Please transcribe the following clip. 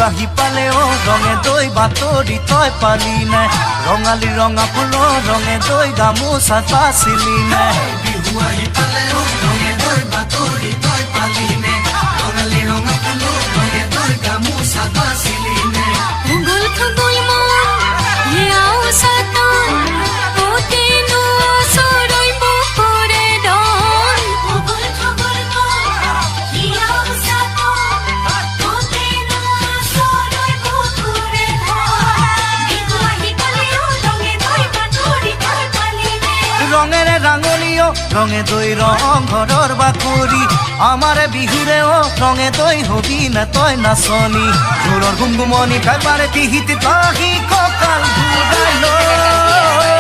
আহি পালে ও রঙে দই বাতৰি তই পালি নাই ৰঙালী ৰঙা ফুলৰ ৰঙে দই গামোচা পাছিলি নাই বিহু আহি পালে ও ৰঙে দই বাতৰি তই পালি নাই ৰঙালী ৰঙা ফুলৰ ৰঙে দই গামোচা পাছিলি নাই Ugul khugul mon yau satan potenu soroi pupure don Ugul khugul mon yau satan potenu soroi pupure don Bihu ahi pale o ronge doi batori toi paline ৰঙেৰে ৰাঙলীয় ৰঙে দৈ ৰং ঘৰৰ বাকৰি আমাৰে বিহুৰে ও ৰঙে দৈ হবি না তই নাচনি ঘৰৰ ঘুমঘুমনি খাই পাৰে পিহিত পাহি কঁকাল ঘূৰাই লৈ